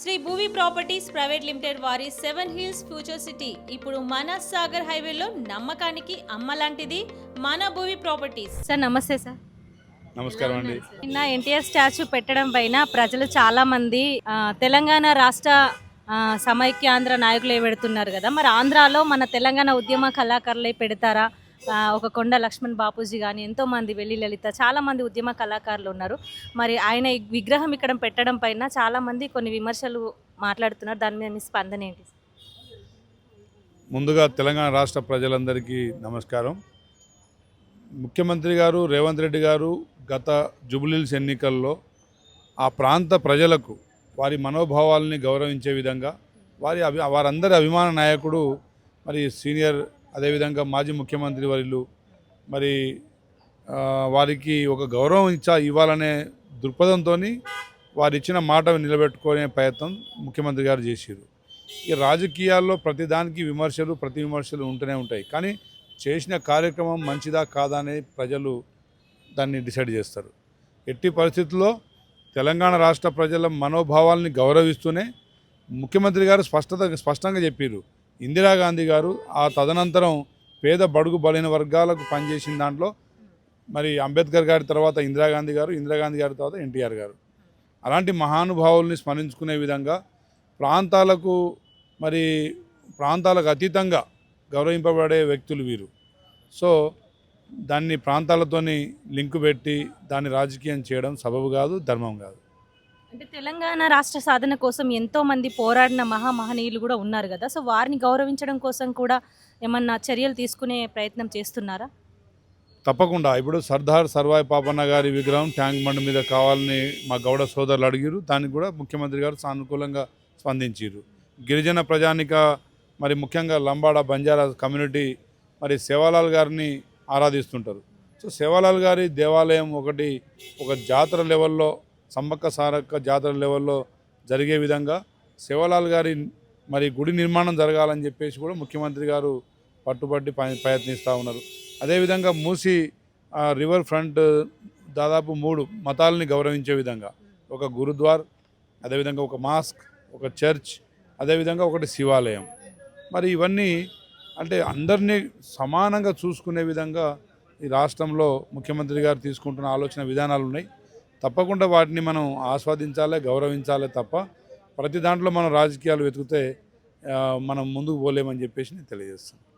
Shri Bhuvi properties private limited వారి 7 hills future city ఇప్పుడు మన సాగర్ హైవేలో నమ్మకానికి అమ్మలాంటిది మన భూవి ప్రాపర్టీస్. సార్ నమస్తే సార్. నమస్కారం అండి. నిన్న ఎన్టీఆర్ స్టాచ్యూ పెట్టడం పైన ప్రజలు చాలా మంది తెలంగాణ రాష్ట్ర సమైక్యాంధ్ర నాయకులే పెడుతున్నారు కదా, మరి ఆంధ్రాలో మన తెలంగాణ ఉద్యమ కళాకారులే పెడతారా? ఒక కొండ లక్ష్మణ్ బాపూజీ కానీ ఎంతోమంది వెల్లి లలిత చాలామంది ఉద్యమ కళాకారులు ఉన్నారు. మరి ఆయన ఈ విగ్రహం ఇక్కడ పెట్టడం పైన చాలామంది కొన్ని విమర్శలు మాట్లాడుతున్నారు. దాని మీద మీ స్పందన ఏంటి? ముందుగా తెలంగాణ రాష్ట్ర ప్రజలందరికీ నమస్కారం. ముఖ్యమంత్రి గారు రేవంత్ రెడ్డి గారు గత జూబ్లీహిల్స్ ఎన్నికల్లో ఆ ప్రాంత ప్రజలకు వారి మనోభావాల్ని గౌరవించే విధంగా వారందరి అభిమాన నాయకుడు మరి సీనియర్, అదేవిధంగా మాజీ ముఖ్యమంత్రి వర్యులు మరి వారికి ఒక గౌరవం ఇవ్వాలనే దృక్పథంతో వారు ఇచ్చిన మాట నిలబెట్టుకునే ప్రయత్నం ముఖ్యమంత్రి గారు చేశారు. ఈ రాజకీయాల్లో ప్రతిదానికి ప్రతి విమర్శలు ఉంటూనే ఉంటాయి, కానీ చేసిన కార్యక్రమం మంచిదా కాదా అనేది ప్రజలు దాన్ని డిసైడ్ చేస్తారు. ఎట్టి పరిస్థితుల్లో తెలంగాణ రాష్ట్ర ప్రజల మనోభావాల్ని గౌరవిస్తూనే ముఖ్యమంత్రి గారు స్పష్టంగా చెప్పారు. ఇందిరాగాంధీ గారు ఆ తదనంతరం పేద బడుగు బలైన వర్గాలకు పనిచేసిన దాంట్లో మరి అంబేద్కర్ గారి తర్వాత ఇందిరాగాంధీ గారి తర్వాత ఎన్టీఆర్ గారు, అలాంటి మహానుభావుల్ని స్మరించుకునే విధంగా ప్రాంతాలకు అతీతంగా గౌరవింపబడే వ్యక్తులు వీరు. సో దాన్ని ప్రాంతాలతోని లింకు పెట్టి దాన్ని రాజకీయం చేయడం సబబు కాదు, ధర్మం కాదు. అంటే తెలంగాణ రాష్ట్ర సాధన కోసం ఎంతో మంది పోరాడిన మహామహనీయులు కూడా ఉన్నారు కదా, సో వారిని గౌరవించడం కోసం కూడా ఏమన్నా చర్యలు తీసుకునే ప్రయత్నం చేస్తున్నారా? తప్పకుండా. ఇప్పుడు సర్దార్ సర్వాయి పాపన్న గారి విగ్రహం ట్యాంక్ బండ్ మీద కావాలని మా గౌడ సోదరులు అడిగారు. దానికి కూడా ముఖ్యమంత్రి గారు సానుకూలంగా స్పందించారు. గిరిజన ప్రజానిక మరి ముఖ్యంగా లంబాడ బంజారా కమ్యూనిటీ మరి సేవాలాల్ గారిని ఆరాధిస్తుంటారు. సో సేవాలాల్ గారి దేవాలయం ఒక జాతర లెవెల్లో, సమ్మక్క సారక్క జాతర లెవెల్లో జరిగే విధంగా సేవాలాల్ గారి మరి గుడి నిర్మాణం జరగాలని చెప్పేసి కూడా ముఖ్యమంత్రి గారు పట్టుబట్టి ప్రయత్నిస్తూ ఉన్నారు. అదేవిధంగా మూసీ రివర్ ఫ్రంట్ దాదాపు 3 మతాలని గౌరవించే విధంగా ఒక గురుద్వార్, అదేవిధంగా ఒక మాస్క్, ఒక చర్చ్, అదేవిధంగా ఒకటి శివాలయం, మరి ఇవన్నీ అంటే అందరినీ సమానంగా చూసుకునే విధంగా ఈ రాష్ట్రంలో ముఖ్యమంత్రి గారు తీసుకుంటున్న ఆలోచన విధానాలు ఉన్నాయి. తప్పకుండా వాటిని మనం ఆస్వాదించాలి, గౌరవించాలి తప్ప ప్రతి దాంట్లో మనం రాజకీయాలు వెతికితే మనం ముందుకు పోలేమని చెప్పేసి నేను తెలియజేస్తాను.